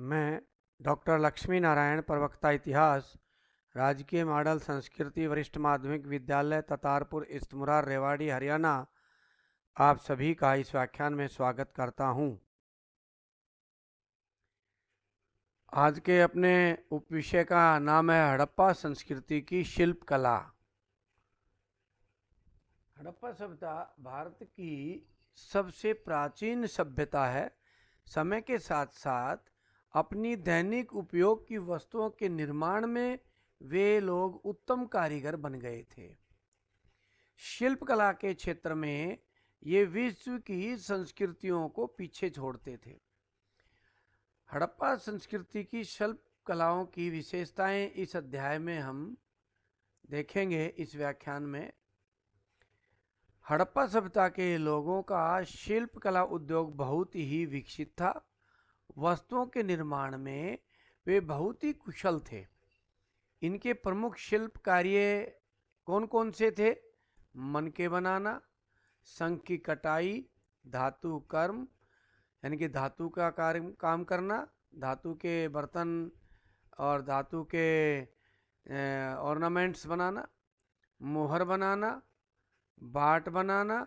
मैं डॉक्टर लक्ष्मी नारायण, प्रवक्ता इतिहास, राजकीय मॉडल संस्कृति वरिष्ठ माध्यमिक विद्यालय ततारपुर इस्तमुरार रेवाड़ी हरियाणा, आप सभी का इस व्याख्यान में स्वागत करता हूं। आज के अपने उपविषय का नाम है हड़प्पा संस्कृति की शिल्प कला। हड़प्पा सभ्यता भारत की सबसे प्राचीन सभ्यता है। समय के साथ साथ अपनी दैनिक उपयोग की वस्तुओं के निर्माण में वे लोग उत्तम कारीगर बन गए थे। शिल्प कला के क्षेत्र में ये विश्व की संस्कृतियों को पीछे छोड़ते थे। हड़प्पा संस्कृति की शिल्प कलाओं की विशेषताएं इस अध्याय में हम देखेंगे। इस व्याख्यान में हड़प्पा सभ्यता के लोगों का शिल्प कला उद्योग बहुत ही विकसित था। वस्तुओं के निर्माण में वे बहुत ही कुशल थे। इनके प्रमुख शिल्प कार्य कौन कौन से थे? मनके बनाना, शंख की कटाई, धातु कर्म यानी कि धातु का काम करना, धातु के बर्तन और धातु के ऑर्नामेंट्स बनाना, मोहर बनाना, बाट बनाना,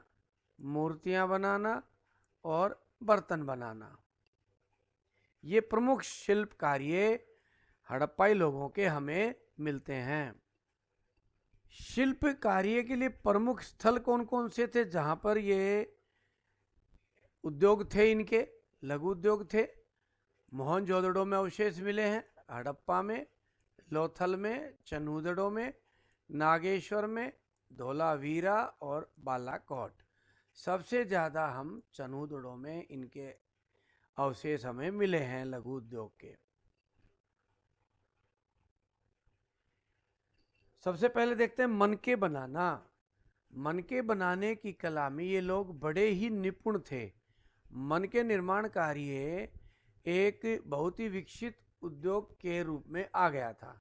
मूर्तियां बनाना और बर्तन बनाना। ये प्रमुख शिल्प कार्य हड़प्पाई लोगों के हमें मिलते हैं। शिल्प कार्य के लिए प्रमुख स्थल कौन कौन से थे जहां पर ये उद्योग थे? इनके लघु उद्योग थे। मोहनजोदड़ो में अवशेष मिले हैं, हड़प्पा में, लोथल में, चनूदड़ो में, नागेश्वर में, धोलावीरा और बालाकोट। सबसे ज़्यादा हम चनूदड़ो में इनके अवशेष हमें मिले हैं लघु उद्योग के। सबसे पहले देखते हैं मनके बनाना। मनके बनाने की कला में ये लोग बड़े ही निपुण थे। मनके निर्माण कार्य एक बहुत ही विकसित उद्योग के रूप में आ गया था।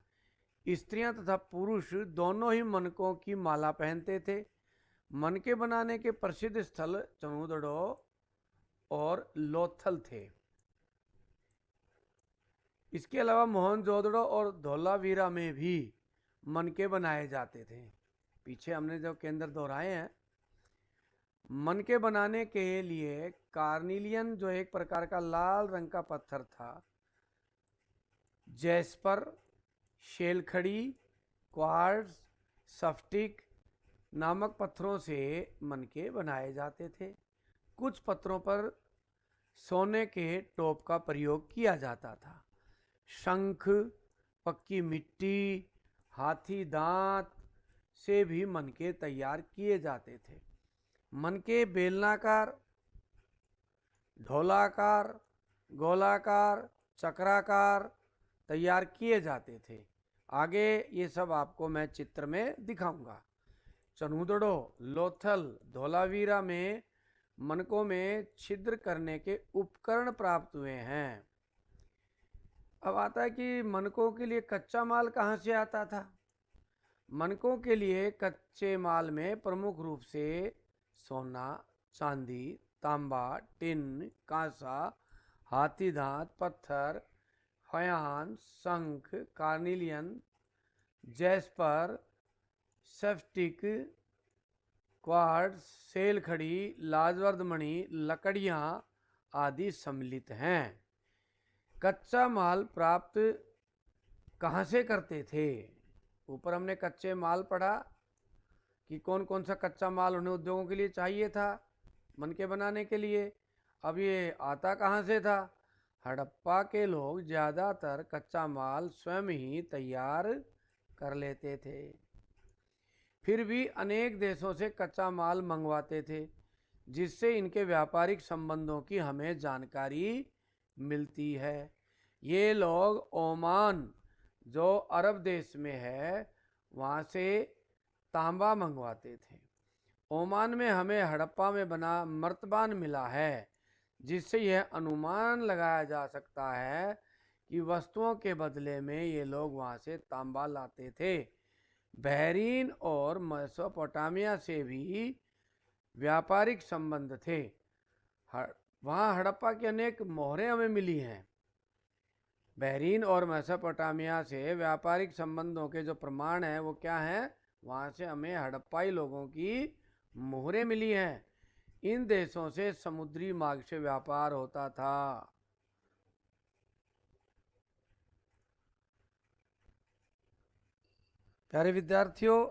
स्त्रियां तथा पुरुष दोनों ही मनकों की माला पहनते थे। मनके बनाने के प्रसिद्ध स्थल चनूदड़ो और लोथल थे। इसके अलावा मोहनजोदड़ो और धोलावीरा में भी मनके बनाए जाते थे। पीछे हमने जो केंद्र दोहराए हैं, मनके बनाने के लिए कार्निलियन जो एक प्रकार का लाल रंग का पत्थर था, जैस्पर, शेलखड़ी, क्वार्ट्ज, स्फटिक नामक पत्थरों से मनके बनाए जाते थे। कुछ पत्थरों पर सोने के टोप का प्रयोग किया जाता था। शंख, पक्की मिट्टी, हाथी दांत से भी मनके तैयार किए जाते थे। मनके बेलनाकार, ढोलाकार, गोलाकार, चक्राकार तैयार किए जाते थे। आगे ये सब आपको मैं चित्र में दिखाऊंगा। चनूदड़ो, लोथल, धोलावीरा में मनकों में छिद्र करने के उपकरण प्राप्त हुए हैं। अब आता है कि मनकों के लिए कच्चा माल कहाँ से आता था? मनकों के लिए कच्चे माल में प्रमुख रूप से सोना, चांदी, तांबा, टिन, कांसा, हाथी दांत, पत्थर, फयान, शंख, कार्निलियन, जैस्पर, सेफ्टिक, क्वार्ट्ज, सेलखड़ी, लाजवर्द मणि, लकड़ियां आदि सम्मिलित हैं। कच्चा माल प्राप्त कहाँ से करते थे? ऊपर हमने कच्चे माल पढ़ा कि कौन कौन सा कच्चा माल उन्हें उद्योगों के लिए चाहिए था मनके बनाने के लिए। अब ये आता कहाँ से था? हड़प्पा के लोग ज़्यादातर कच्चा माल स्वयं ही तैयार कर लेते थे। फिर भी अनेक देशों से कच्चा माल मंगवाते थे, जिससे इनके व्यापारिक संबंधों की हमें जानकारी मिलती है। ये लोग ओमान, जो अरब देश में है, वहाँ से तांबा मंगवाते थे। ओमान में हमें हड़प्पा में बना मर्तबान मिला है, जिससे यह अनुमान लगाया जा सकता है कि वस्तुओं के बदले में ये लोग वहाँ से तांबा लाते थे। बहरीन और मेसोपोटामिया से भी व्यापारिक संबंध थे। वहाँ हड़प्पा की अनेक मोहरें हमें मिली हैं। बहरीन और मेसोपोटामिया से व्यापारिक संबंधों के जो प्रमाण हैं वो क्या हैं? वहाँ से हमें हड़प्पाई लोगों की मोहरें मिली हैं। इन देशों से समुद्री मार्ग से व्यापार होता था। प्यारे विद्यार्थियों,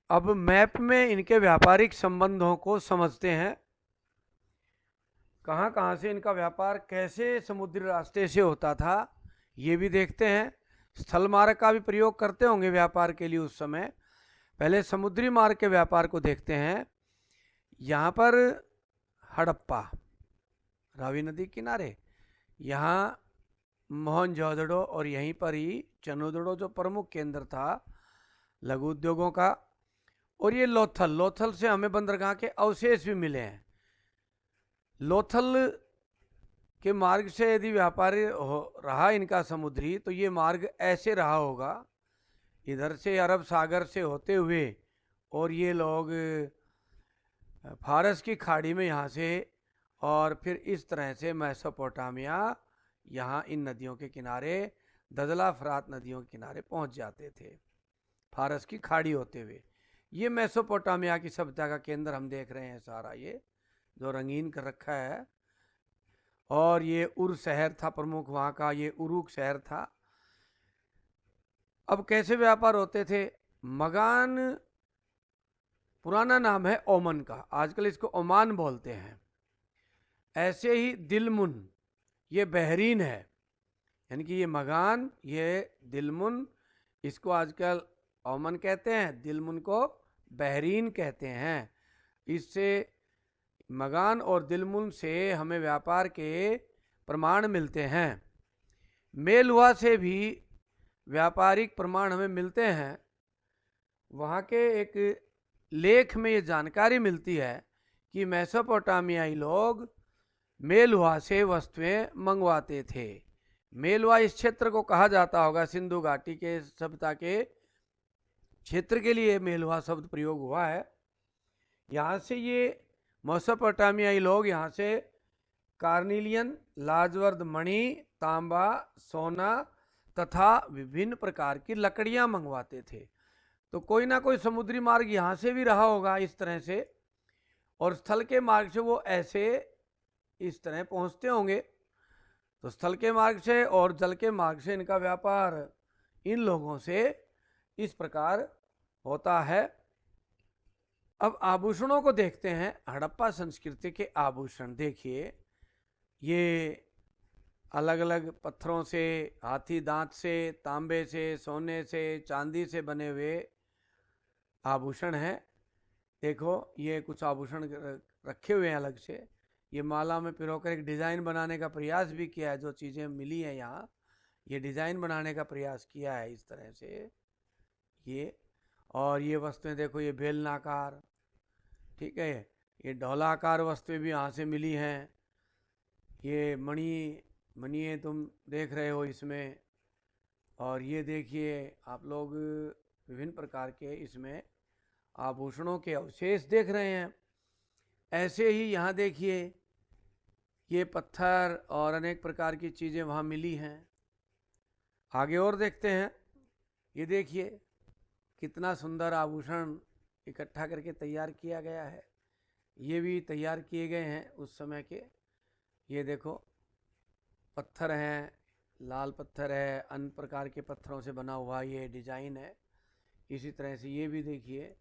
अब मैप में इनके व्यापारिक संबंधों को समझते हैं। कहाँ कहाँ से इनका व्यापार कैसे समुद्री रास्ते से होता था ये भी देखते हैं। स्थल मार्ग का भी प्रयोग करते होंगे व्यापार के लिए उस समय। पहले समुद्री मार्ग के व्यापार को देखते हैं। यहाँ पर हड़प्पा, रावी नदी किनारे, यहाँ मोहनजोदड़ो और यहीं पर ही चनोदड़ो जो प्रमुख केंद्र था लघु उद्योगों का। और ये लोथल, लोथल से हमें बंदरगाह के अवशेष भी मिले हैं। लोथल के मार्ग से यदि व्यापार रहा इनका समुद्री, तो ये मार्ग ऐसे रहा होगा, इधर से अरब सागर से होते हुए, और ये लोग फारस की खाड़ी में यहाँ से, और फिर इस तरह से मेसोपोटामिया यहाँ इन नदियों के किनारे, दजला फरात नदियों के किनारे पहुँच जाते थे फारस की खाड़ी होते हुए। ये मेसोपोटामिया की सभ्यता का केंद्र हम देख रहे हैं सारा, ये जो रंगीन कर रखा है। और ये उर शहर था प्रमुख वहाँ का, ये उरुक शहर था। अब कैसे व्यापार होते थे? मगान पुराना नाम है ओमान का, आजकल इसको ओमान बोलते हैं। ऐसे ही दिलमुन, ये बहरीन है, यानी कि ये मगान, ये दिलमुन, इसको आजकल ओमान कहते हैं, दिलमुन को बहरीन कहते हैं। इससे मगान और दिलमुन से हमें व्यापार के प्रमाण मिलते हैं। मेलुआ से भी व्यापारिक प्रमाण हमें मिलते हैं। वहाँ के एक लेख में ये जानकारी मिलती है कि मेसोपोटामियाई लोग मेलुआ से वस्तुएं मंगवाते थे। मेलुआ इस क्षेत्र को कहा जाता होगा, सिंधु घाटी के सभ्यता के क्षेत्र के लिए मेलुआ शब्द प्रयोग हुआ है। यहाँ से ये मेसोपोटामियाई लोग यहाँ से कार्निलियन, लाजवर्द मणि, तांबा, सोना तथा विभिन्न प्रकार की लकड़ियाँ मंगवाते थे। तो कोई ना कोई समुद्री मार्ग यहाँ से भी रहा होगा इस तरह से, और स्थल के मार्ग से वो ऐसे इस तरह पहुँचते होंगे। तो स्थल के मार्ग से और जल के मार्ग से इनका व्यापार इन लोगों से इस प्रकार होता है। अब आभूषणों को देखते हैं। हड़प्पा संस्कृति के आभूषण देखिए, ये अलग अलग पत्थरों से, हाथी दांत से, तांबे से, सोने से, चांदी से बने हुए आभूषण हैं। देखो ये कुछ आभूषण रखे हुए हैं अलग से। ये माला में पिरोकर एक डिज़ाइन बनाने का प्रयास भी किया है। जो चीज़ें मिली हैं यहाँ, ये डिज़ाइन बनाने का प्रयास किया है इस तरह से ये। और ये वस्तुएं देखो, ये बेलनाकार, ठीक है, ये ढोलाकार वस्तुएं भी यहाँ से मिली हैं। ये मणिये तुम देख रहे हो इसमें। और ये देखिए आप लोग विभिन्न प्रकार के इसमें आभूषणों के अवशेष देख रहे हैं। ऐसे ही यहाँ देखिए, ये पत्थर और अनेक प्रकार की चीज़ें वहाँ मिली हैं। आगे और देखते हैं। ये देखिए कितना सुंदर आभूषण इकट्ठा करके तैयार किया गया है। ये भी तैयार किए गए हैं उस समय के। ये देखो पत्थर हैं, लाल पत्थर है, अन्य प्रकार के पत्थरों से बना हुआ ये डिजाइन है। इसी तरह से ये भी देखिए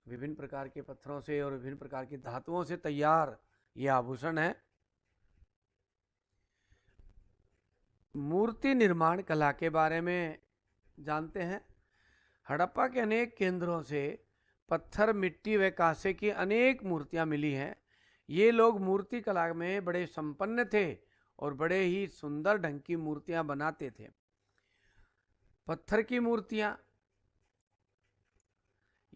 विभिन्न प्रकार के पत्थरों से और विभिन्न प्रकार की धातुओं से तैयार ये आभूषण है। मूर्ति निर्माण कला के बारे में जानते हैं। हड़प्पा के अनेक केंद्रों से पत्थर, मिट्टी व कांसे की अनेक मूर्तियां मिली हैं। ये लोग मूर्ति कला में बड़े संपन्न थे और बड़े ही सुंदर ढंग की मूर्तियां बनाते थे। पत्थर की मूर्तियां,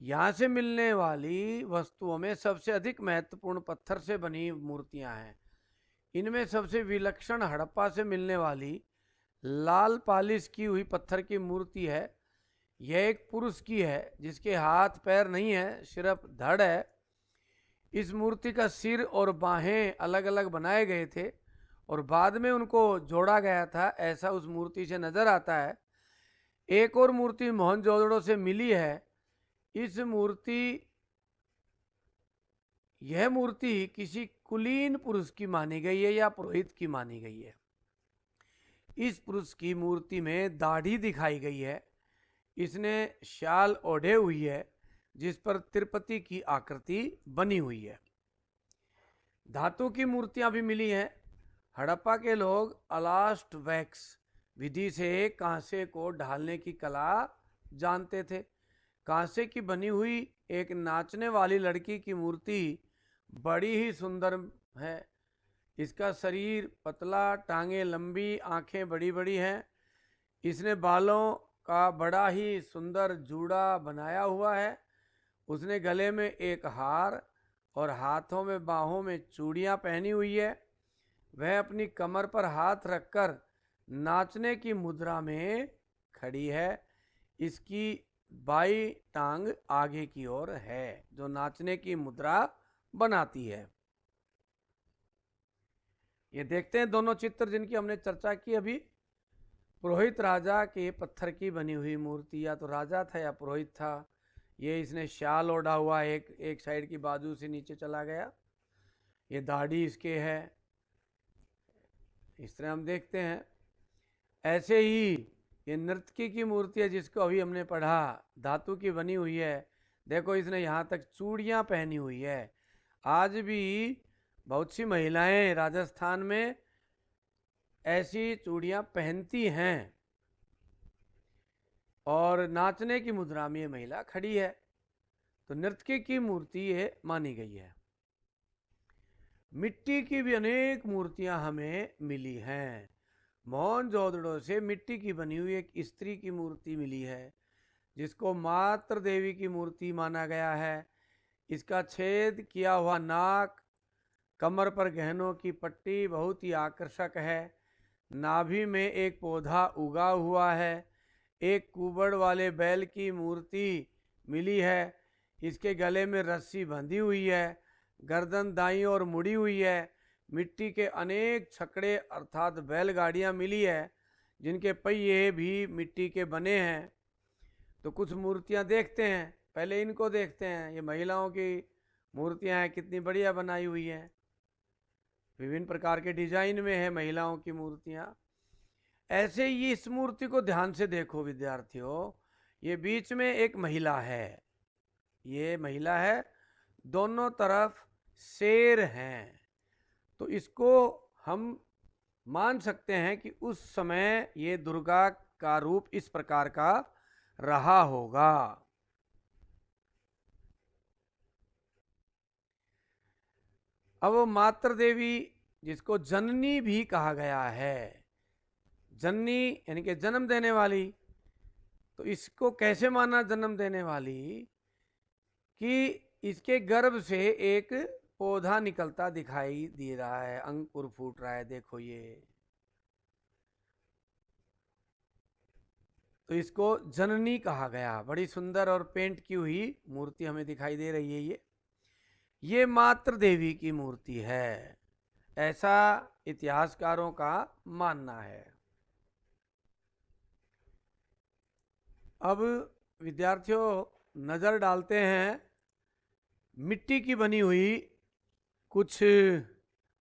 यहाँ से मिलने वाली वस्तुओं में सबसे अधिक महत्वपूर्ण पत्थर से बनी मूर्तियां हैं। इनमें सबसे विलक्षण हड़प्पा से मिलने वाली लाल पालिश की हुई पत्थर की मूर्ति है। यह एक पुरुष की है जिसके हाथ पैर नहीं है, सिर्फ धड़ है। इस मूर्ति का सिर और बाहें अलग अलग बनाए गए थे और बाद में उनको जोड़ा गया था, ऐसा उस मूर्ति से नजर आता है। एक और मूर्ति मोहनजोदड़ो से मिली है। इस मूर्ति यह मूर्ति किसी कुलीन पुरुष की मानी गई है या पुरोहित की मानी गई है। इस पुरुष की मूर्ति में दाढ़ी दिखाई गई है। इसने शाल ओढ़े हुई है जिस पर तिरुपति की आकृति बनी हुई है। धातु की मूर्तियां भी मिली हैं। हड़प्पा के लोग अलास्ट वैक्स विधि से कांसे को ढालने की कला जानते थे। कांसे की बनी हुई एक नाचने वाली लड़की की मूर्ति बड़ी ही सुंदर है। इसका शरीर पतला, टांगे लंबी, आंखें बड़ी बड़ी हैं। इसने बालों का बड़ा ही सुंदर जूड़ा बनाया हुआ है। उसने गले में एक हार और हाथों में बाहों में चूड़ियां पहनी हुई है। वह अपनी कमर पर हाथ रखकर नाचने की मुद्रा में खड़ी है। इसकी बाई टांग आगे की ओर है जो नाचने की मुद्रा बनाती है। ये देखते हैं दोनों चित्र जिनकी हमने चर्चा की अभी। पुरोहित राजा के पत्थर की बनी हुई मूर्ति, या तो राजा था या पुरोहित था। ये इसने शाल ओढ़ा हुआ, एक साइड की बाजू से नीचे चला गया। ये दाढ़ी इसके है। इस तरह हम देखते हैं। ऐसे ही ये नर्तकी की मूर्ति है जिसको अभी हमने पढ़ा, धातु की बनी हुई है। देखो इसने यहाँ तक चूड़ियाँ पहनी हुई है। आज भी बहुत सी महिलाएं राजस्थान में ऐसी चूड़ियाँ पहनती हैं और नाचने की मुद्रा में ये महिला खड़ी है। तो नर्तकी की मूर्ति ये मानी गई है। मिट्टी की भी अनेक मूर्तियां हमें मिली हैं। मोहनजोदड़ो से मिट्टी की बनी हुई एक स्त्री की मूर्ति मिली है जिसको मातृ देवी की मूर्ति माना गया है। इसका छेद किया हुआ नाक, कमर पर गहनों की पट्टी बहुत ही आकर्षक है। नाभि में एक पौधा उगा हुआ है। एक कुबड़ वाले बैल की मूर्ति मिली है। इसके गले में रस्सी बंधी हुई है। गर्दन दाईं ओर मुड़ी हुई है। मिट्टी के अनेक छकड़े अर्थात बैलगाड़ियाँ मिली है जिनके पहिए भी मिट्टी के बने हैं। तो कुछ मूर्तियाँ देखते हैं। पहले इनको देखते हैं। ये महिलाओं की मूर्तियाँ हैं, कितनी बढ़िया बनाई हुई हैं। विभिन्न प्रकार के डिजाइन में है महिलाओं की मूर्तियाँ। ऐसे ही इस मूर्ति को ध्यान से देखो विद्यार्थियों। ये बीच में एक महिला है। ये महिला है, दोनों तरफ शेर हैं। तो इसको हम मान सकते हैं कि उस समय ये दुर्गा का रूप इस प्रकार का रहा होगा। अब मातृ देवी जिसको जननी भी कहा गया है, जननी यानी कि जन्म देने वाली, तो इसको कैसे माना जन्म देने वाली कि इसके गर्भ से एक पौधा निकलता दिखाई दे रहा है, अंकुर फूट रहा है। देखो ये, तो इसको जननी कहा गया। बड़ी सुंदर और पेंट की हुई मूर्ति हमें दिखाई दे रही है। ये मातृ देवी की मूर्ति है, ऐसा इतिहासकारों का मानना है। अब विद्यार्थियों नजर डालते हैं मिट्टी की बनी हुई कुछ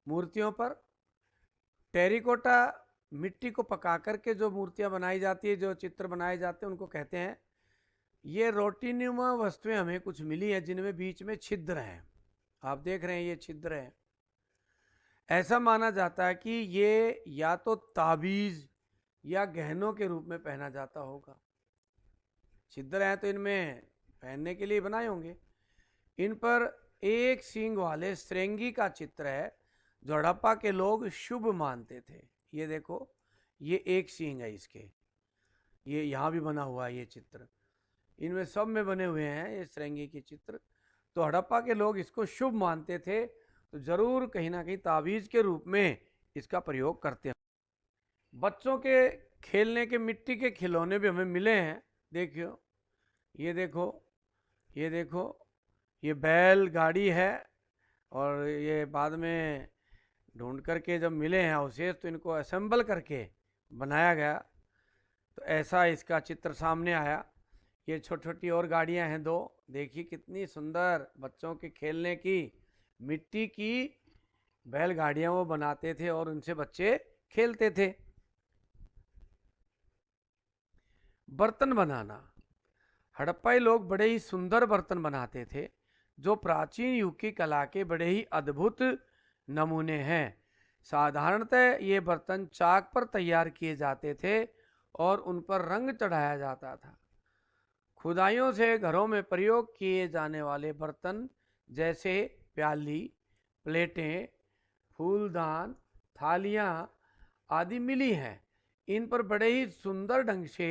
मूर्तियों पर। टेरिकोटा मिट्टी को पका करके जो मूर्तियां बनाई जाती है, जो चित्र बनाए जाते हैं, उनको कहते हैं। ये रोटीनुमा वस्तुएं हमें कुछ मिली हैं जिनमें बीच में छिद्र हैं। आप देख रहे हैं ये छिद्र हैं। ऐसा माना जाता है कि ये या तो ताबीज या गहनों के रूप में पहना जाता होगा। छिद्र हैं तो इनमें पहनने के लिए बनाए होंगे। इन पर एक सींग वाले श्रृंगी का चित्र है जो हड़प्पा के लोग शुभ मानते थे। ये देखो, ये एक सींग है इसके। ये यहाँ भी बना हुआ है ये चित्र। इनमें सब में बने हुए हैं ये श्रृंगी के चित्र। तो हड़प्पा के लोग इसको शुभ मानते थे, तो जरूर कहीं ना कहीं ताबीज के रूप में इसका प्रयोग करते हैं। बच्चों के खेलने के मिट्टी के खिलौने भी हमें मिले हैं। देखियो, ये देखो, ये देखो, ये बैल गाड़ी है और ये बाद में ढूंढ करके जब मिले हैं अवशेष तो इनको असेंबल करके बनाया गया। तो ऐसा इसका चित्र सामने आया। ये छोटी छोटी और गाड़ियां हैं दो, देखिए कितनी सुंदर बच्चों के खेलने की मिट्टी की बैलगाड़ियां वो बनाते थे और उनसे बच्चे खेलते थे। बर्तन बनाना, हड़प्पाई लोग बड़े ही सुंदर बर्तन बनाते थे जो प्राचीन युग की कला के बड़े ही अद्भुत नमूने हैं। साधारणतः ये बर्तन चाक पर तैयार किए जाते थे और उन पर रंग चढ़ाया जाता था। खुदाइयों से घरों में प्रयोग किए जाने वाले बर्तन जैसे प्याली, प्लेटें, फूलदान, थालियां आदि मिली हैं। इन पर बड़े ही सुंदर ढंग से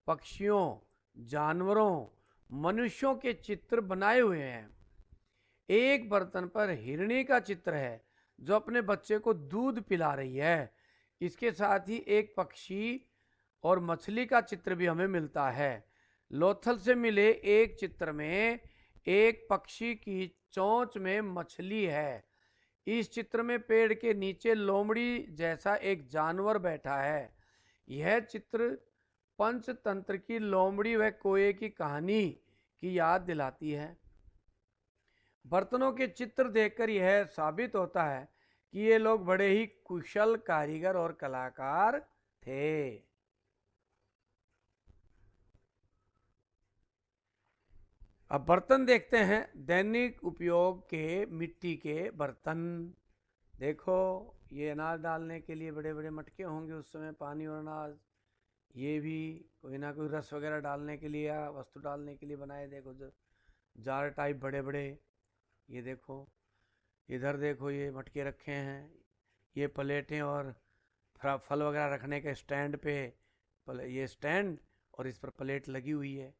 पक्षियों, जानवरों, मनुष्यों के चित्र बनाए हुए हैं। एक बर्तन पर हिरणी का चित्र है जो अपने बच्चे को दूध पिला रही है। इसके साथ ही एक पक्षी और मछली का चित्र भी हमें मिलता है। लोथल से मिले एक चित्र में एक पक्षी की चोंच में मछली है। इस चित्र में पेड़ के नीचे लोमड़ी जैसा एक जानवर बैठा है। यह चित्र पंचतंत्र की लोमड़ी व कोए की कहानी की याद दिलाती है। बर्तनों के चित्र देखकर यह साबित होता है कि ये लोग बड़े ही कुशल कारीगर और कलाकार थे। अब बर्तन देखते हैं, दैनिक उपयोग के मिट्टी के बर्तन। देखो ये अनाज डालने के लिए बड़े बड़े मटके होंगे उस समय, पानी और अनाज। ये भी कोई ना कोई रस वगैरह डालने के लिए या वस्तु डालने के लिए बनाए। देखो जो जार टाइप बड़े बड़े, ये देखो इधर देखो ये मटके रखे हैं। ये प्लेटें और फल वगैरह रखने के स्टैंड पे ये स्टैंड और इस पर प्लेट लगी हुई है।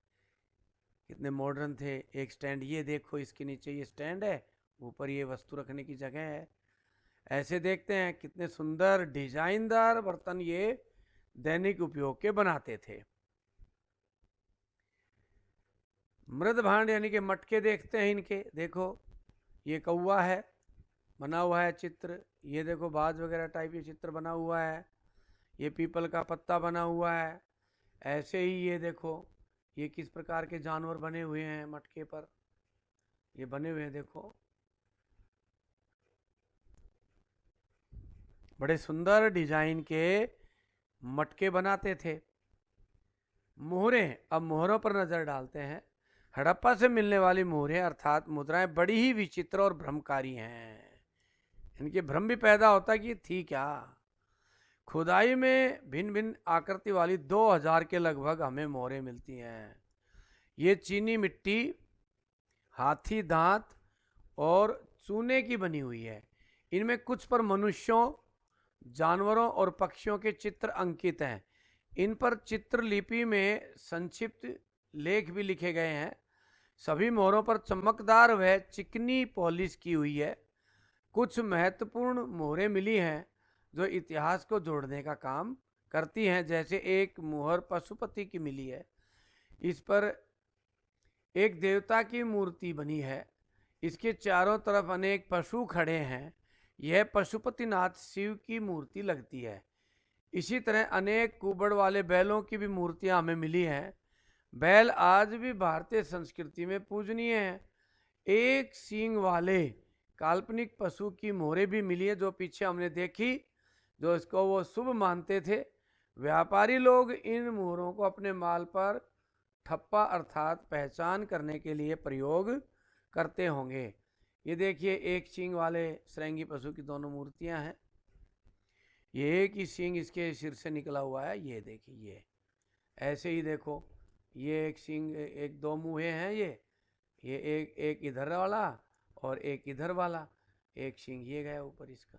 कितने मॉडर्न थे। एक स्टैंड, ये देखो इसके नीचे ये स्टैंड है, ऊपर ये वस्तु रखने की जगह है। ऐसे देखते हैं कितने सुंदर डिजाइनदार बर्तन ये दैनिक उपयोग के बनाते थे। मृद भांड यानी कि मटके देखते हैं इनके। देखो ये कौवा है, बना हुआ है चित्र। ये देखो बाज वगैरह टाइप ये चित्र बना हुआ है। ये पीपल का पत्ता बना हुआ है। ऐसे ही ये देखो ये किस प्रकार के जानवर बने हुए हैं मटके पर, ये बने हुए हैं। देखो बड़े सुंदर डिजाइन के मटके बनाते थे। मोहरें, अब मोहरों पर नजर डालते हैं। हड़प्पा से मिलने वाली मोहरें अर्थात मुद्राएं बड़ी ही विचित्र और भ्रमकारी हैं। इनके भ्रम भी पैदा होता कि थी क्या। खुदाई में भिन्न भिन्न आकृति वाली 2000 के लगभग हमें मोहरें मिलती हैं। ये चीनी मिट्टी, हाथी दांत और चूने की बनी हुई है। इनमें कुछ पर मनुष्यों, जानवरों और पक्षियों के चित्र अंकित हैं। इन पर चित्रलिपि में संक्षिप्त लेख भी लिखे गए हैं। सभी मोहरों पर चमकदार व चिकनी पॉलिश की हुई है। कुछ महत्वपूर्ण मोहरें मिली हैं जो इतिहास को जोड़ने का काम करती हैं। जैसे एक मोहर पशुपति की मिली है, इस पर एक देवता की मूर्ति बनी है। इसके चारों तरफ अनेक पशु खड़े हैं। यह पशुपतिनाथ शिव की मूर्ति लगती है। इसी तरह अनेक कुबड़ वाले बैलों की भी मूर्तियां हमें मिली हैं। बैल आज भी भारतीय संस्कृति में पूजनीय हैं। एक सींग वाले काल्पनिक पशु की मोहरें भी मिली है जो पीछे हमने देखी, जो इसको वो शुभ मानते थे। व्यापारी लोग इन मोहरों को अपने माल पर ठप्पा अर्थात पहचान करने के लिए प्रयोग करते होंगे। ये देखिए एक सींग वाले श्रृंगी पशु की दोनों मूर्तियां हैं। ये एक ही सींग इसके सिर से निकला हुआ है। ये देखिए ये ऐसे ही देखो ये एक सींग, एक दो मुँहे हैं। ये एक इधर वाला और एक इधर वाला, एक सींग ये गया ऊपर इसका।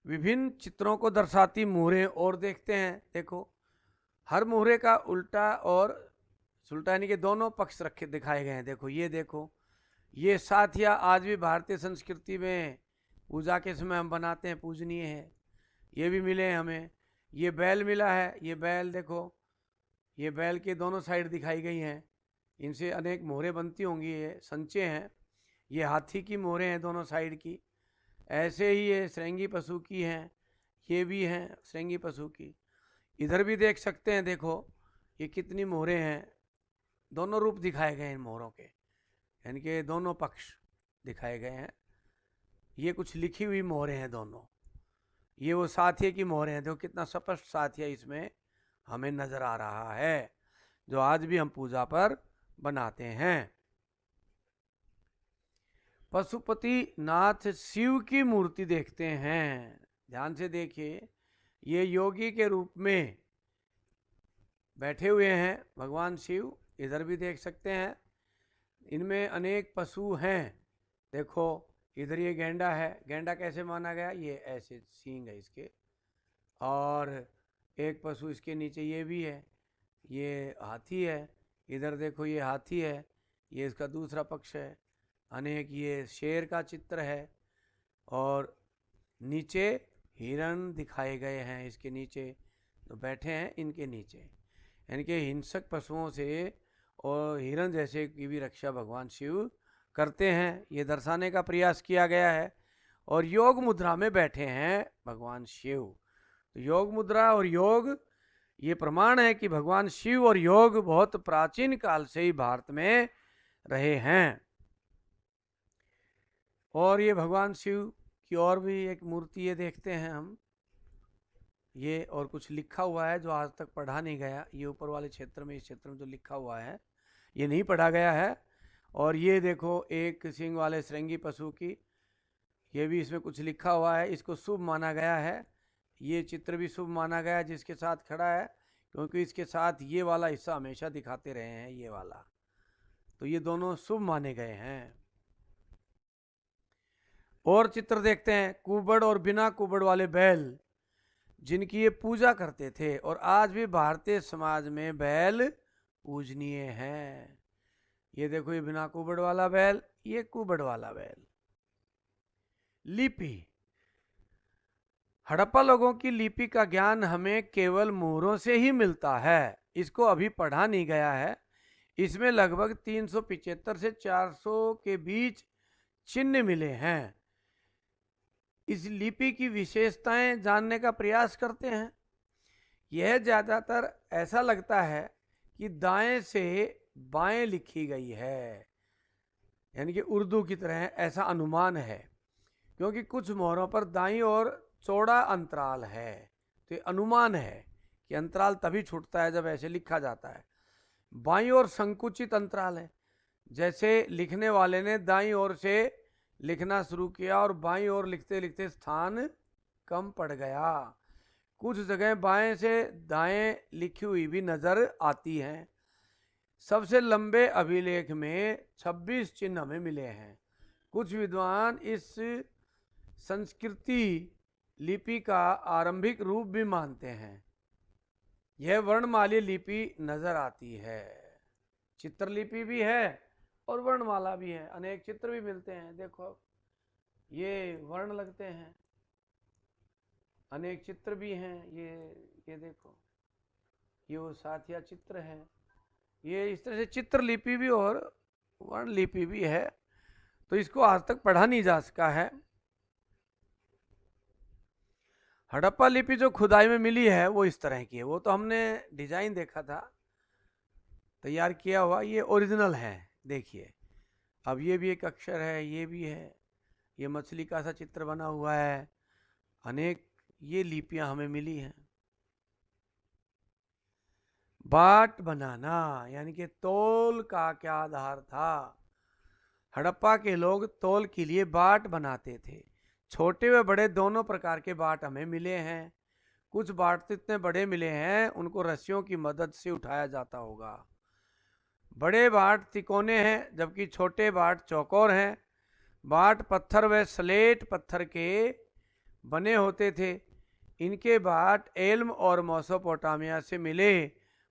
विभिन्न चित्रों को दर्शाती मोहरें और देखते हैं। देखो हर मोहरे का उल्टा और सुल्टा यानी कि दोनों पक्ष रखे दिखाए गए हैं। देखो ये साथिया आज भी भारतीय संस्कृति में पूजा के समय हम बनाते हैं, पूजनीय है। ये भी मिले हैं हमें। ये बैल मिला है। ये बैल देखो, ये बैल के दोनों साइड दिखाई गई हैं। इनसे अनेक मोहरें बनती होंगी। ये संचे हैं। ये हाथी की मोहरें हैं दोनों साइड की। ऐसे ही ये श्रृंगी पशु की हैं, ये भी हैं श्रृंगी पशु की। इधर भी देख सकते हैं, देखो ये कितनी मोहरें हैं, दोनों रूप दिखाए गए हैं इन मोहरों के, यानी कि दोनों पक्ष दिखाए गए हैं। ये कुछ लिखी हुई मोहरें हैं दोनों, ये वो साथिया की मोहरें हैं। देखो कितना स्पष्ट साथिया इसमें हमें नजर आ रहा है, जो आज भी हम पूजा पर बनाते हैं। पशुपति नाथ शिव की मूर्ति देखते हैं, ध्यान से देखिए। ये योगी के रूप में बैठे हुए हैं भगवान शिव, इधर भी देख सकते हैं। इनमें अनेक पशु हैं, देखो इधर ये गेंडा है, गेंडा कैसे माना गया, ये ऐसे सींग है इसके, और एक पशु इसके नीचे ये भी है, ये हाथी है। इधर देखो ये हाथी है, ये इसका दूसरा पक्ष है। अनेक ये शेर का चित्र है, और नीचे हिरण दिखाए गए हैं, इसके नीचे तो बैठे हैं इनके नीचे, यानी कि हिंसक पशुओं से और हिरण जैसे की भी रक्षा भगवान शिव करते हैं, ये दर्शाने का प्रयास किया गया है। और योग मुद्रा में बैठे हैं भगवान शिव। तो योग मुद्रा और योग ये प्रमाण है कि भगवान शिव और योग बहुत प्राचीन काल से ही भारत में रहे हैं। और ये भगवान शिव की और भी एक मूर्ति ये देखते हैं हम, ये और कुछ लिखा हुआ है जो आज तक पढ़ा नहीं गया, ये ऊपर वाले क्षेत्र में, इस क्षेत्र में जो लिखा हुआ है ये नहीं पढ़ा गया है। और ये देखो एक सिंह वाले श्रृंगी पशु की, ये भी इसमें कुछ लिखा हुआ है, इसको शुभ माना गया है। ये चित्र भी शुभ माना गया है जिसके साथ खड़ा है, क्योंकि इसके साथ ये वाला हिस्सा हमेशा दिखाते रहे हैं, ये वाला, तो ये दोनों शुभ माने गए हैं। और चित्र देखते हैं, कुबड़ और बिना कुबड़ वाले बैल, जिनकी ये पूजा करते थे, और आज भी भारतीय समाज में बैल पूजनीय हैं। ये देखो ये बिना कुबड़ वाला बैल, ये कुबड़ वाला बैल। लिपि, हड़प्पा लोगों की लिपि का ज्ञान हमें केवल मोहरों से ही मिलता है, इसको अभी पढ़ा नहीं गया है। इसमें लगभग 375 से 400 के बीच चिन्ह मिले हैं। इस लिपि की विशेषताएं जानने का प्रयास करते हैं। यह ज़्यादातर ऐसा लगता है कि दाएं से बाएं लिखी गई है, यानी कि उर्दू की तरह, ऐसा अनुमान है, क्योंकि कुछ मोहरों पर दाईं ओर चौड़ा अंतराल है। तो ये अनुमान है कि अंतराल तभी छूटता है जब ऐसे लिखा जाता है। बाईं ओर संकुचित अंतराल है, जैसे लिखने वाले ने दाईं ओर से लिखना शुरू किया और बाईं ओर लिखते लिखते स्थान कम पड़ गया। कुछ जगह बाएं से दाएं लिखी हुई भी नजर आती हैं। सबसे लंबे अभिलेख में 26 चिन्ह हमें मिले हैं। कुछ विद्वान इस संस्कृति लिपि का आरंभिक रूप भी मानते हैं। यह वर्णमाली लिपि नजर आती है, चित्रलिपि भी है और वर्णमाला भी है, अनेक चित्र भी मिलते हैं। देखो ये वर्ण लगते हैं, अनेक चित्र भी हैं। ये देखो ये वो साथिया चित्र है। ये इस तरह से चित्रलिपि भी और वर्णलिपि भी है, तो इसको आज तक पढ़ा नहीं जा सका है। हड़प्पा लिपि जो खुदाई में मिली है वो इस तरह की है, वो तो हमने डिजाइन देखा था तैयार किया हुआ, ये ओरिजिनल है। देखिए अब ये भी एक अक्षर है, ये भी है, ये मछली का सा चित्र बना हुआ है। अनेक ये लिपियां हमें मिली हैं। बाट बनाना, यानी कि तौल का क्या आधार था। हड़प्पा के लोग तौल के लिए बाट बनाते थे। छोटे व बड़े दोनों प्रकार के बाट हमें मिले हैं। कुछ बाट तो इतने बड़े मिले हैं उनको रस्सियों की मदद से उठाया जाता होगा। बड़े बाट तिकोने हैं, जबकि छोटे बाट चौकोर हैं। बाट पत्थर व स्लेट पत्थर के बने होते थे। इनके बाट एल्म और मेसोपोटामिया से मिले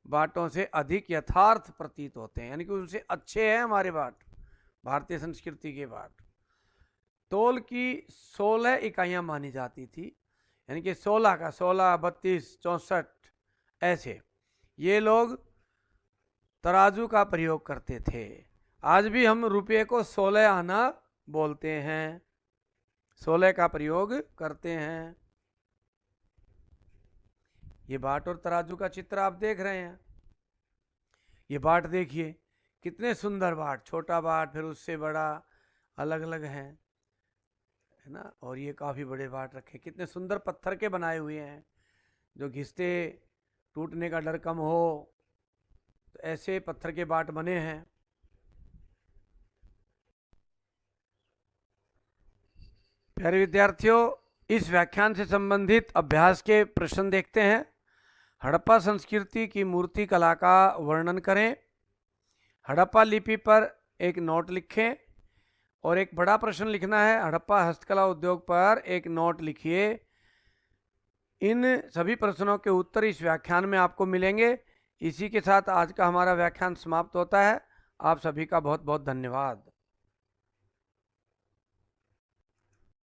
बाटों से अधिक यथार्थ प्रतीत होते हैं, यानी कि उनसे अच्छे हैं हमारे बाट, भारतीय संस्कृति के बाट। तौल की 16 इकाइयां मानी जाती थी, यानी कि 16 का 16, 32, 64 ऐसे ये लोग तराजू का प्रयोग करते थे। आज भी हम रुपये को 16 आना बोलते हैं। 16 का प्रयोग करते हैं। ये बाट और तराजू का चित्र आप देख रहे हैं। ये बाट देखिए, कितने सुंदर बाट, छोटा बाट फिर उससे बड़ा, अलग अलग है ना। और ये काफी बड़े बाट रखे, कितने सुंदर पत्थर के बनाए हुए हैं, जो घिसते टूटने का डर कम हो, तो ऐसे पत्थर के बाट बने हैं। प्यारे विद्यार्थियों, इस व्याख्यान से संबंधित अभ्यास के प्रश्न देखते हैं। हड़प्पा संस्कृति की मूर्ति कला का वर्णन करें। हड़प्पा लिपि पर एक नोट लिखें और एक बड़ा प्रश्न लिखना है, हड़प्पा हस्तकला उद्योग पर एक नोट लिखिए। इन सभी प्रश्नों के उत्तर इस व्याख्यान में आपको मिलेंगे। इसी के साथ आज का हमारा व्याख्यान समाप्त होता है। आप सभी का बहुत बहुत धन्यवाद।